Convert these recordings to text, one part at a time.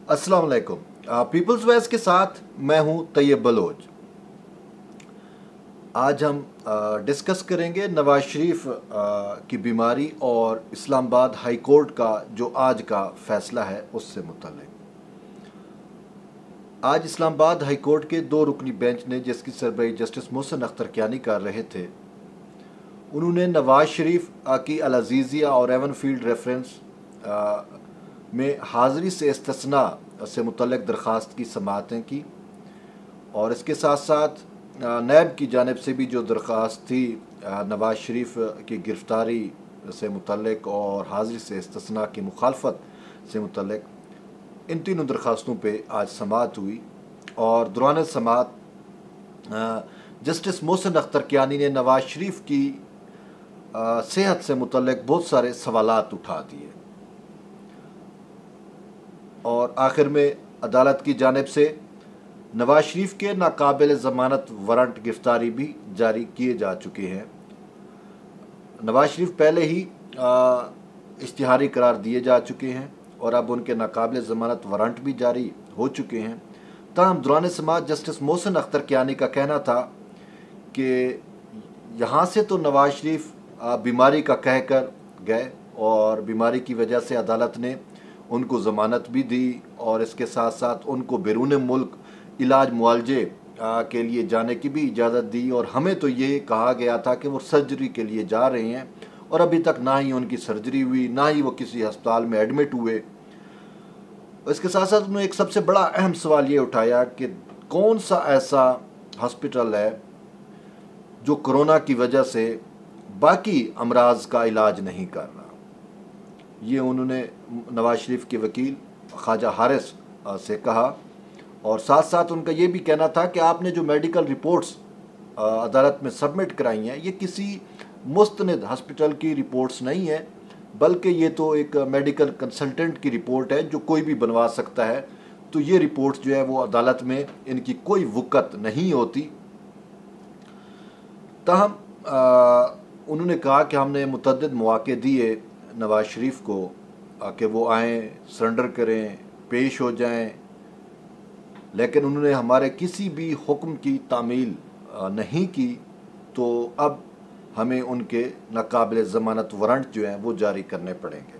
अस्सलाम वालेकुम। Peoples voice के साथ मैं हूं तैयब बलोच। आज हम डिस्कस करेंगे नवाज शरीफ की बीमारी और इस्लामाबाद हाई कोर्ट का जो आज का फैसला है उससे मुतल्लिक। आज इस्लामाबाद हाई कोर्ट के 2 रुकनी बेंच ने, जिसकी सरबराही जस्टिस मोहसिन अख्तर कियानी कर रहे थे, उन्होंने नवाज शरीफ की अल-अज़ीज़िया और एवनफील्ड रेफरेंस में हाज़िरी से इस्तिस्ना से मुतल्लिक दरख्वास्त की समाअतें की और इसके साथ साथ नैब की जानिब से भी जो दरख्वास्त थी नवाज शरीफ की गिरफ़्तारी से मुतल्लिक और हाज़िरी से इस्तिस्ना की मुखालफत से मुतल्लिक, इन तीनों दरख्वास्तों पे आज समाअत हुई और दौरान समाअत जस्टिस मोहसिन अख्तर कियानी ने नवाज शरीफ की सेहत से मुतल्लिक बहुत सारे सवालात उठा दिए और आखिर में अदालत की जानिब से नवाज शरीफ के नाकाबिल ज़मानत वारंट गिरफ़्तारी भी जारी किए जा चुके हैं। नवाज शरीफ पहले ही इश्तिहारी करार दिए जा चुके हैं और अब उनके नाकाबिल ज़मानत वारंट भी जारी हो चुके हैं। ताहम दौरान समाअत जस्टिस मोहसिन अख्तर कियानी का कहना था कि यहाँ से तो नवाज शरीफ बीमारी का कह कर गए और बीमारी की वजह से अदालत ने उनको ज़मानत भी दी और इसके साथ साथ उनको बैरून मुल्क इलाज मुआलजे के लिए जाने की भी इजाज़त दी और हमें तो ये कहा गया था कि वो सर्जरी के लिए जा रहे हैं और अभी तक ना ही उनकी सर्जरी हुई, ना ही वो किसी अस्पताल में एडमिट हुए। इसके साथ साथ उन्होंने एक सबसे बड़ा अहम सवाल ये उठाया कि कौन सा ऐसा हॉस्पिटल है जो कोरोना की वजह से बाकी अमराज का इलाज नहीं कर रहा। ये उन्होंने नवाज शरीफ के वकील ख्वाजा हारिस से कहा और साथ साथ उनका ये भी कहना था कि आपने जो मेडिकल रिपोर्ट्स अदालत में सबमिट कराई हैं, ये किसी मुस्तनिद हॉस्पिटल की रिपोर्ट्स नहीं है, बल्कि ये तो एक मेडिकल कंसल्टेंट की रिपोर्ट है जो कोई भी बनवा सकता है। तो ये रिपोर्ट्स जो है वो अदालत में इनकी कोई वक़्त नहीं होती। ताहम उन्होंने कहा कि हमने मुतअद्दिद मौक़े दिए नवाज शरीफ को कि वो आएँ, सरेंडर करें, पेश हो जाएं, लेकिन उन्होंने हमारे किसी भी हुक्म की तामील नहीं की। तो अब हमें उनके नाकाबिल ज़मानत वारंट जो हैं वो जारी करने पड़ेंगे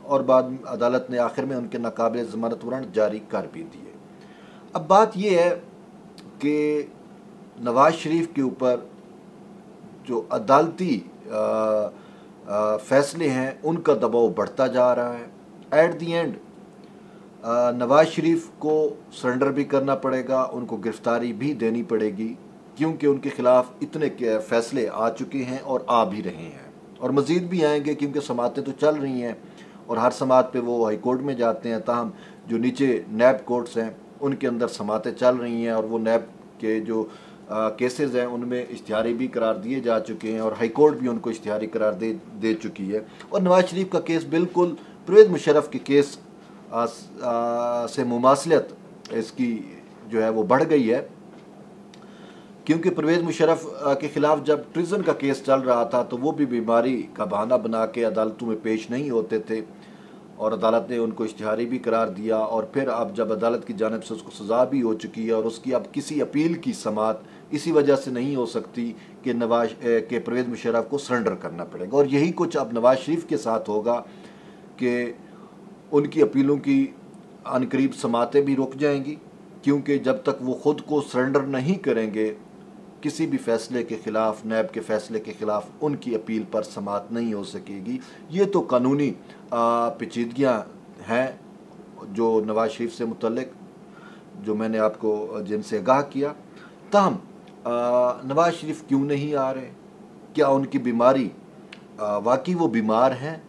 और बाद में अदालत ने आखिर में उनके नाकाबिल ज़मानत वारंट जारी कर भी दिए। अब बात ये है कि नवाज शरीफ के ऊपर जो अदालती फ़ैसले हैं उनका दबाव बढ़ता जा रहा है। At the and Nawaz Sharif को सरेंडर भी करना पड़ेगा, उनको गिरफ़्तारी भी देनी पड़ेगी क्योंकि उनके ख़िलाफ़ इतने फ़ैसले आ चुके हैं और आ भी रहे हैं और मज़ीद भी आएंगे क्योंकि समाअतें तो चल रही हैं और हर समाअत पे वो हाई कोर्ट में जाते हैं। ताहम जो नीचे नैब कोर्ट्स हैं उनके अंदर समाअतें चल रही हैं और वो नैब के जो केसेस हैं उनमें इश्तिहारी भी करार दिए जा चुके हैं और हाई कोर्ट भी उनको इश्तिहारी करार दे चुकी है। और नवाज शरीफ का केस बिल्कुल परवेज़ मुशर्रफ के केस से मुमासलत इसकी जो है वो बढ़ गई है क्योंकि परवेज़ मुशर्रफ के ख़िलाफ़ जब ट्रिज़न का केस चल रहा था तो वो भी बीमारी का बहाना बना के अदालतों में पेश नहीं होते थे और अदालत ने उनको इश्तिहारी भी करार दिया और फिर अब जब अदालत की जानिब से उसको सज़ा भी हो चुकी है और उसकी अब किसी अपील की समाअत इसी वजह से नहीं हो सकती कि नवाज के परवेज़ मुशर्रफ को सरेंडर करना पड़ेगा। और यही कुछ अब नवाज शरीफ के साथ होगा कि उनकी अपीलों की अनकरीब समाअतें भी रुक जाएंगी क्योंकि जब तक वो ख़ुद को सरेंडर नहीं करेंगे किसी भी फ़ैसले के ख़िलाफ़, नैब के फ़ैसले के ख़िलाफ़ उनकी अपील पर समाअत नहीं हो सकेगी। ये तो कानूनी पेचीदगियाँ हैं जो नवाज शरीफ से मुतल्लिक जो मैंने आपको जिनसे आगाह किया। ताहम नवाज शरीफ क्यों नहीं आ रहे? क्या उनकी बीमारी वाकई वो बीमार हैं?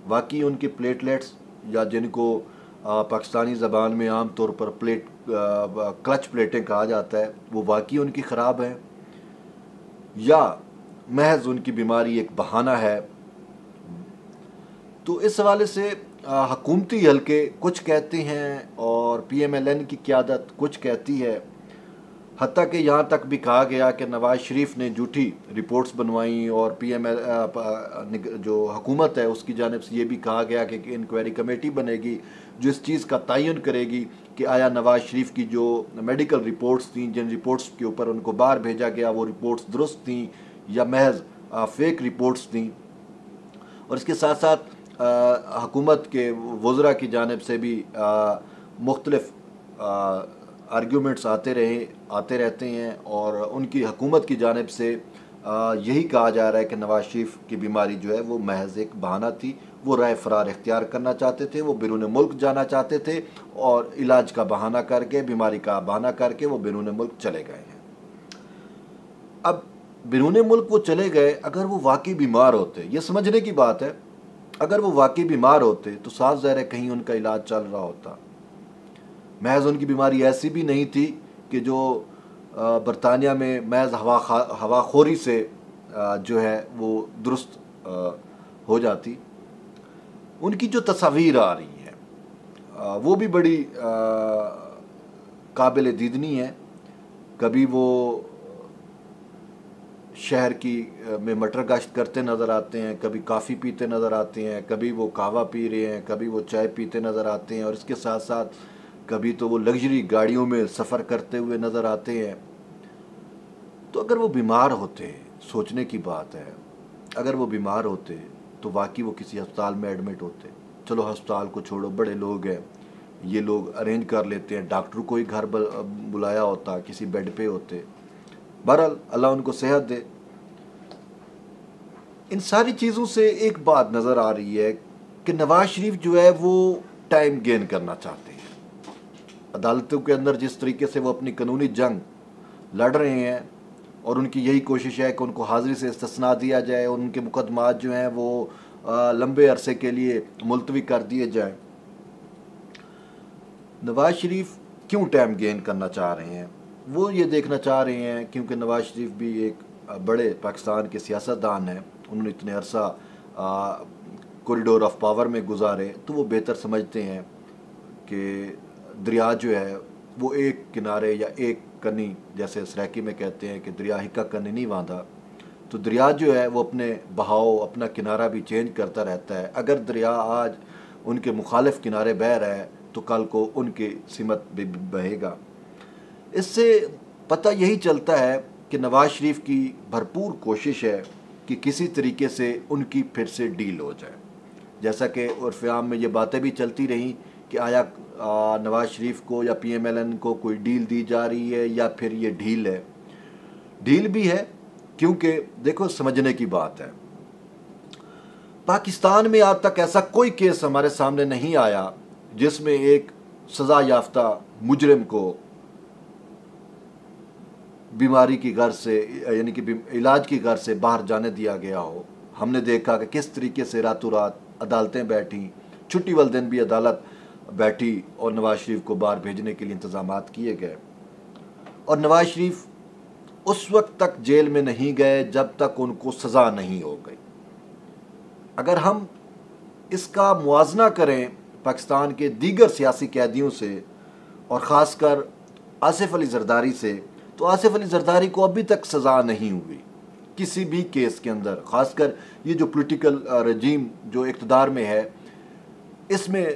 वाकई उनके प्लेटलेट्स या जिनको पाकिस्तानी ज़बान में आम तौर पर क्लच प्लेटें कहा जाता है वो वाकई उनकी ख़राब है या महज उनकी बीमारी एक बहाना है? तो इस हवाले से हुकूमती हल्के कुछ कहते हैं और PMLN की क़यादत कुछ कहती है। حتیٰ کہ یہاں تک بھی کہا گیا کہ نواز شریف نے جھوٹی رپورٹس بنوائیں، اور پی ایم ایل جو حکومت ہے اس کی جانب سے یہ بھی کہا گیا کہ انکوائری کمیٹی بنے گی جو اس چیز کا تعین کرے گی کہ آیا نواز شریف کی جو میڈیکل رپورٹس تھیں، جن رپورٹس کے اوپر ان کو باہر بھیجا گیا، وہ رپورٹس درست تھیں یا محض فیک رپورٹس تھیں۔ اور اس کے ساتھ ساتھ حکومت کے وزراء کی جانب سے بھی مختلف آرگیومنٹس آتے رہتے ہیں، اور ان کی حکومت کی جانب سے یہی کہا جا رہا ہے کہ نواز شریف کی بیماری جو ہے وہ محض ایک بہانہ تھی، وہ رائے فرار اختیار کرنا چاہتے تھے، وہ بیرون ملک جانا چاہتے تھے، اور علاج کا بہانہ کر کے، بیماری کا بہانہ کر کے وہ بیرون ملک چلے گئے ہیں۔ اب بیرون ملک وہ چلے گئے، اگر وہ واقعی بیمار ہوتے، یہ سمجھنے کی بات ہے، اگر وہ واقعی بیمار ہوتے تو صاف ظاہر ہے کہیں ان کا علاج چل رہا ہوتا۔ محض ان کی بیماری ایسی بھی نہیں تھی کہ جو برطانیہ میں محض ہوا خوری سے جو ہے وہ درست ہو جاتی۔ ان کی جو تصاویر آ رہی ہیں وہ بھی بڑی قابل دیدنی ہے۔ کبھی وہ شہر میں مٹر گشت کرتے نظر آتے ہیں، کبھی کافی پیتے نظر آتے ہیں، کبھی وہ قہوہ پی رہے ہیں، کبھی وہ چائے پیتے نظر آتے ہیں، اور اس کے ساتھ ساتھ کبھی تو وہ لگژری گاڑیوں میں سفر کرتے ہوئے نظر آتے ہیں۔ تو اگر وہ بیمار ہوتے، سوچنے کی بات ہے، اگر وہ بیمار ہوتے تو واقعی وہ کسی ہسپتال میں ایڈمٹ ہوتے۔ چلو ہسپتال کو چھوڑو، بڑے لوگ ہیں، یہ لوگ ارینج کر لیتے ہیں، ڈاکٹر کو ہی گھر بلایا ہوتا، کسی بیڈ پہ ہوتے۔ بہرحال اللہ ان کو صحت دے۔ ان ساری چیزوں سے ایک بات نظر آ رہی ہے کہ نواز شریف جو ہے وہ ٹائم گین کرنا چاہتے ہیں۔ عدالتوں کے اندر جس طریقے سے وہ اپنی قانونی جنگ لڑ رہے ہیں، اور ان کی یہی کوشش ہے کہ ان کو حاضری سے استثناء دیا جائے، اور ان کے مقدمات جو ہیں وہ لمبے عرصے کے لیے ملتوی کر دیے جائیں۔ نواز شریف کیوں ٹائم گین کرنا چاہ رہے ہیں؟ وہ یہ دیکھنا چاہ رہے ہیں کیونکہ نواز شریف بھی ایک بڑے پاکستان کے سیاستدان ہیں، انہوں نے اتنے عرصہ کوریڈور آف پاور میں گزارے، تو وہ بہتر سمجھتے ہیں کہ دریا جو ہے وہ ایک کنارے یا ایک کنی، جیسے سریکی میں کہتے ہیں کہ دریا ہکا کنی نہیں باندھا، تو دریا جو ہے وہ اپنے بہاؤ، اپنا کنارہ بھی چینج کرتا رہتا ہے۔ اگر دریا آج ان کے مخالف کنارے بہہ رہا ہے تو کل کو ان کی سمت بھی بہے گا۔ اس سے پتہ یہی چلتا ہے کہ نواز شریف کی بھرپور کوشش ہے کہ کسی طریقے سے ان کی پھر سے ڈیل ہو جائے۔ جیسا کہ عرف عام میں یہ باتیں بھی چلتی رہیں کہ آیا نواز شریف کو یا پی ایم ایل این کو کوئی ڈیل دی جا رہی ہے یا پھر یہ ڈھیل ہے۔ ڈھیل بھی ہے کیونکہ دیکھو سمجھنے کی بات ہے، پاکستان میں آج تک ایسا کوئی کیس ہمارے سامنے نہیں آیا جس میں ایک سزا یافتہ مجرم کو بیماری کی غرض سے، یعنی کہ علاج کی غرض سے باہر جانے دیا گیا ہو۔ ہم نے دیکھا کہ کس طریقے سے راتوں رات عدالتیں بیٹھیں، چھٹی والے دن بھی عدالت بیٹھی اور نواز شریف کو باہر بھیجنے کے لیے انتظامات کیے گئے، اور نواز شریف اس وقت تک جیل میں نہیں گئے جب تک ان کو سزا نہیں ہو گئی۔ اگر ہم اس کا موازنہ کریں پاکستان کے دیگر سیاسی قیدیوں سے، اور خاص کر آصف علی زرداری سے، تو آصف علی زرداری کو ابھی تک سزا نہیں ہوئی کسی بھی کیس کے اندر۔ خاص کر یہ جو پولیٹیکل رجیم جو اقتدار میں ہے، اس میں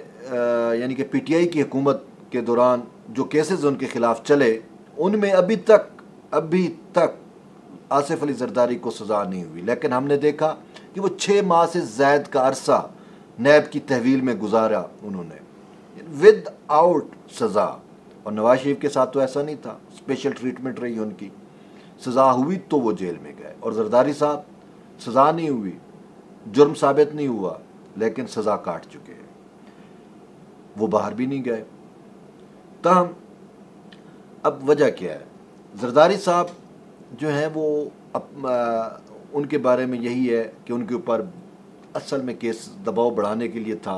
یعنی کہ پی ٹی آئی کی حکومت کے دوران جو کیسز ان کے خلاف چلے، ان میں ابھی تک آصف علی زرداری کو سزا نہیں ہوئی۔ لیکن ہم نے دیکھا کہ وہ 6 ماہ سے زائد کا عرصہ نیب کی تحویل میں گزارا انہوں نے ود آؤٹ سزا، اور نواز شریف کے ساتھ تو ایسا نہیں تھا، اسپیشل ٹریٹمنٹ رہی ان کی، سزا ہوئی تو وہ جیل میں گئے۔ اور زرداری صاحب سزا نہیں ہوئی، جرم ثابت نہیں ہوا، لیکن سزا کاٹ چکے ہیں، وہ باہر بھی نہیں گئے۔ تاہم اب وجہ کیا ہے؟ زرداری صاحب جو ہیں وہ ان کے بارے میں یہی ہے کہ ان کے اوپر اصل میں کیس دباؤ بڑھانے کے لیے تھا،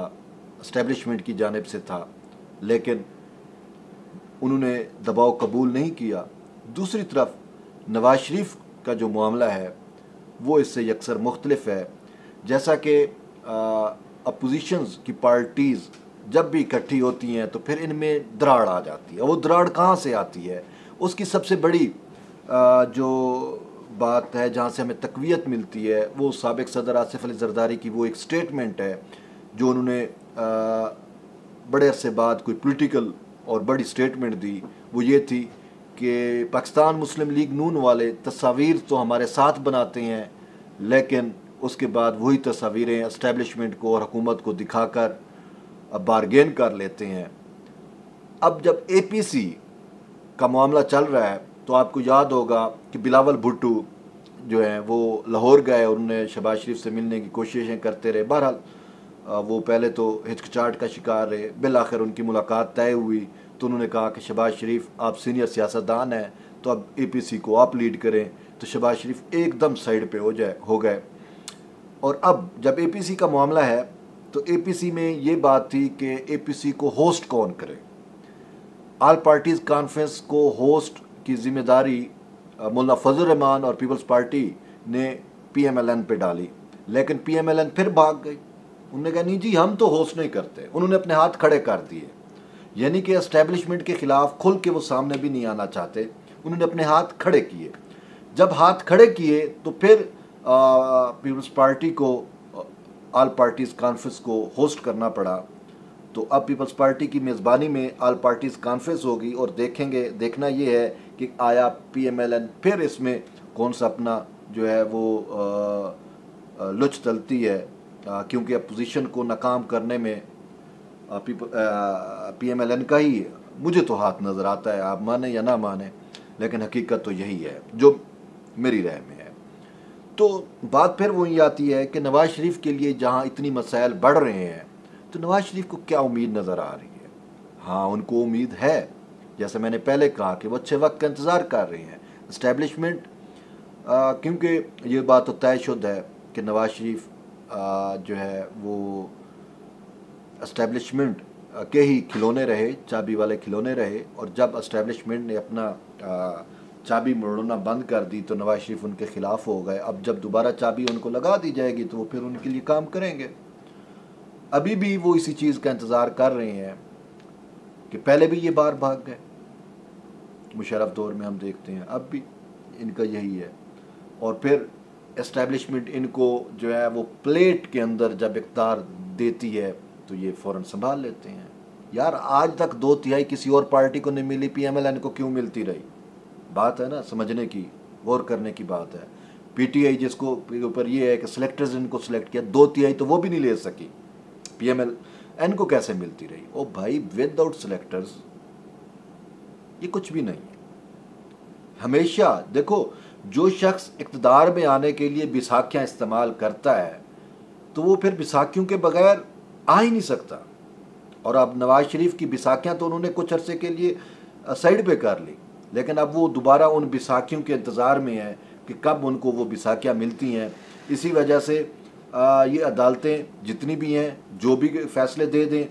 اسٹیبلشمنٹ کی جانب سے تھا، لیکن انہوں نے دباؤ قبول نہیں کیا۔ دوسری طرف نواز شریف کا جو معاملہ ہے وہ اس سے یکسر مختلف ہے۔ جیسا کہ اپوزیشنز کی پارٹیز جب بھی اکٹھی ہوتی ہیں تو پھر ان میں دراڑ آ جاتی ہے۔ وہ دراڑ کہاں سے آتی ہے؟ उसकी सबसे बड़ी जो बात है जहाँ से हमें तक़वियत मिलती है वो साबिक़ सदर आसिफ अली ज़रदारी की वो एक स्टेटमेंट है जो उन्होंने बड़े अरसे बाद कोई पॉलिटिकल और बड़ी स्टेटमेंट दी। वो ये थी कि पाकिस्तान मुस्लिम लीग नून वाले तस्वीर तो हमारे साथ बनाते हैं, लेकिन उसके बाद वही तस्वीरें एस्टेब्लिशमेंट को और हुकूमत को दिखाकर बारगेन कर लेते हैं। अब जब APC का मामला चल रहा है तो आपको याद होगा कि बिलावल भुट्टो जो हैं वो लाहौर गए और उन्होंने शहबाज शरीफ से मिलने की कोशिशें करते रहे। बहरहाल वो पहले तो हिचकिचाहट का शिकार रहे, बिल आखिर उनकी मुलाकात तय हुई तो उन्होंने कहा कि शहबाज शरीफ आप सीनियर सियासतदान हैं तो अब APC को आप लीड करें, तो शहबाज शरीफ एकदम साइड पे हो गए। और अब जब APC का मामला है तो APC में ये बात थी कि APC को होस्ट कौन करे। ऑल पार्टीज़ कॉन्फ्रेंस को होस्ट की जिम्मेदारी मुल्ला फजल रहमान और पीपल्स पार्टी ने PMLN पे डाली, लेकिन PMLN फिर भाग गई। उन्होंने कहा नहीं जी हम तो होस्ट नहीं करते। उन्होंने अपने हाथ खड़े कर दिए, यानी कि एस्टेब्लिशमेंट के ख़िलाफ़ खुल के वो सामने भी नहीं आना चाहते, उन्होंने अपने हाथ खड़े किए। जब हाथ खड़े किए तो फिर पीपल्स पार्टी को ऑल पार्टीज़ कॉन्फ्रेंस को होस्ट करना पड़ा। तो अब पीपल्स पार्टी की मेज़बानी में ऑल पार्टीज़ कॉन्फ्रेंस होगी और देखना ये है कि आया PMLN फिर इसमें कौन सा अपना जो है वो लुच तलती है, क्योंकि अपोजिशन को नाकाम करने में PMLN का ही मुझे तो हाथ नज़र आता है, आप माने या ना माने, लेकिन हकीकत तो यही है जो मेरी राय में है। तो बात फिर वही आती है कि नवाज़ शरीफ के लिए जहाँ इतनी मसाइल बढ़ रहे हैं तो नवाज़ शरीफ को क्या उम्मीद नज़र आ रही है। हाँ उनको उम्मीद है, जैसे मैंने पहले कहा कि वो अच्छे वक्त का इंतज़ार कर रहे हैं इस्टेब्लिशमेंट, क्योंकि ये बात तो तयशुदा है कि नवाज़ शरीफ जो है वो इस्टेब्लिशमेंट के ही खिलौने रहे, चाबी वाले खिलौने रहे, और जब इस्टेब्लिशमेंट ने अपना चाबी मोड़ना बंद कर दी तो नवाज़ शरीफ उनके ख़िलाफ़ हो गए। अब जब दोबारा चाबी उनको लगा दी जाएगी तो वो फिर उनके लिए काम करेंगे। अभी भी वो इसी चीज़ का इंतज़ार कर रहे हैं कि पहले भी ये बार भाग गए, मुशर्रफ दौर में हम देखते हैं, अब भी इनका यही है। और फिर एस्टेब्लिशमेंट इनको जो है वो प्लेट के अंदर जब इक़्तिदार देती है तो ये फ़ौरन संभाल लेते हैं। यार आज तक 2/3 किसी और पार्टी को नहीं मिली, PMLN को क्यों मिलती रही? बात है ना समझने की, गौर करने की बात है। PTI जिसको ऊपर ये है कि सिलेक्टर्स इनको सिलेक्ट किया, 2/3 तो वो भी नहीं ले सकी, PMLN को कैसे मिलती रही? ओ भाई विदाउट सिलेक्टर्स ये कुछ भी नहीं है। हमेशा देखो जो शख्स इक़्तिदार में आने के लिए बैसाखियाँ इस्तेमाल करता है तो वो फिर बैसाखियों के बगैर आ ही नहीं सकता। और अब नवाज़ शरीफ की बैसाखियाँ तो उन्होंने कुछ अरसे के लिए साइड पे कर ली, लेकिन अब वो दोबारा उन बैसाखियों के इंतज़ार में है कि कब उनको वो बैसाखियाँ मिलती हैं। इसी वजह से ये अदालतें जितनी भी हैं जो भी फ़ैसले दे दें,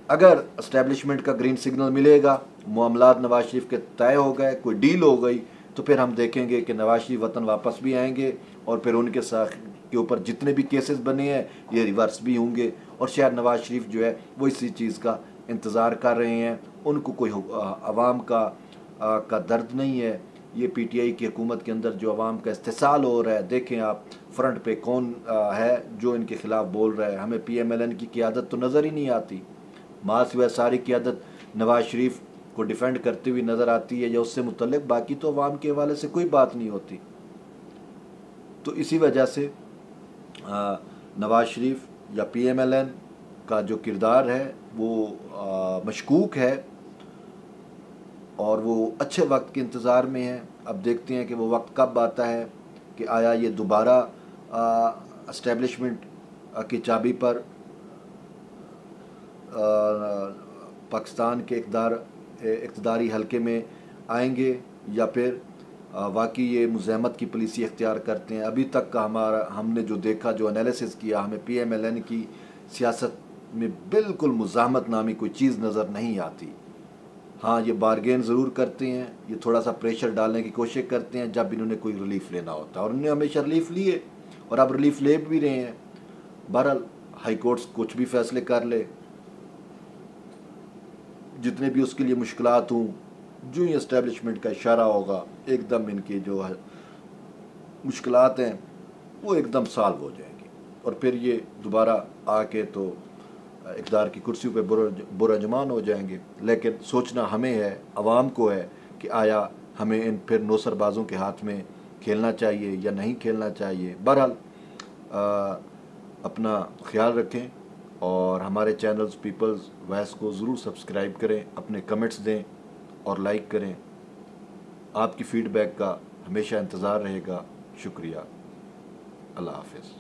अगर इस्टेब्लिशमेंट का ग्रीन सिग्नल मिलेगा, मामलात नवाज़ शरीफ के तय हो गए, कोई डील हो गई, तो फिर हम देखेंगे कि नवाज़ शरीफ वतन वापस भी आएंगे और फिर उनके साथ के ऊपर जितने भी केसेस बने हैं ये रिवर्स भी होंगे। और शायद नवाज़ शरीफ जो है वो इसी चीज़ का इंतज़ार कर रहे हैं, उनको कोई अवाम का दर्द नहीं है। ये PTI की हुकूमत के अंदर जो अवाम का इस्तेसाल हो रहा है, देखें आप फ्रंट पे कौन है जो इनके ख़िलाफ़ बोल रहा है। हमें PMLN की क़ियादत तो नज़र ही नहीं आती, माँ सिवाय सारी क़ियादत नवाज़ शरीफ को डिफेंड करती हुई नज़र आती है या उससे मुतल्लिक़, बाकी तो अवाम के हवाले से कोई बात नहीं होती। तो इसी वजह से नवाज़ शरीफ या PMLN का जो किरदार है वो मशकूक है और वो अच्छे वक्त के इंतज़ार में है। अब देखते हैं कि वो वक्त कब आता है कि आया ये दोबारा एस्टेब्लिशमेंट की चाबी पर पाकिस्तान के इक़्तिदारी हलके में आएंगे या फिर वाकई ये मुज़ाहमत की पॉलिसी इख्तियार करते हैं। अभी तक का हमने जो देखा, जो एनालिसिस किया, हमें PMLN की सियासत में बिल्कुल मुज़ाहमत नामी कोई चीज़ नज़र नहीं आती। हाँ ये बारगेन ज़रूर करते हैं, ये थोड़ा सा प्रेशर डालने की कोशिश करते हैं जब इन्होंने कोई रिलीफ लेना होता है, और उन्होंने हमेशा रिलीफ लिए और अब रिलीफ ले भी रहे हैं। बहरहाल हाई कोर्ट्स कुछ भी फ़ैसले कर ले, जितने भी उसके लिए मुश्किलात हों جو ہی اسٹیبلشمنٹ کا اشارہ ہوگا ایک دم ان کی جو مشکلات ہیں وہ ایک دم سالو ہو جائیں گی، اور پھر یہ دوبارہ آ کے تو اقتدار کی کرسیوں پہ برجمان ہو جائیں گے۔ لیکن سوچنا ہمیں ہے، عوام کو ہے، کہ آیا ہمیں ان پھر نوسر بازوں کے ہاتھ میں کھیلنا چاہیے یا نہیں کھیلنا چاہیے۔ بہرحال اپنا خیال رکھیں، اور ہمارے چینلز پیپلز وائس کو ضرور سبسکرائب کریں، اپنے کمنٹس دیں اور لائک کریں۔ آپ کی فیڈ بیک کا ہمیشہ انتظار رہے گا۔ شکریہ، اللہ حافظ۔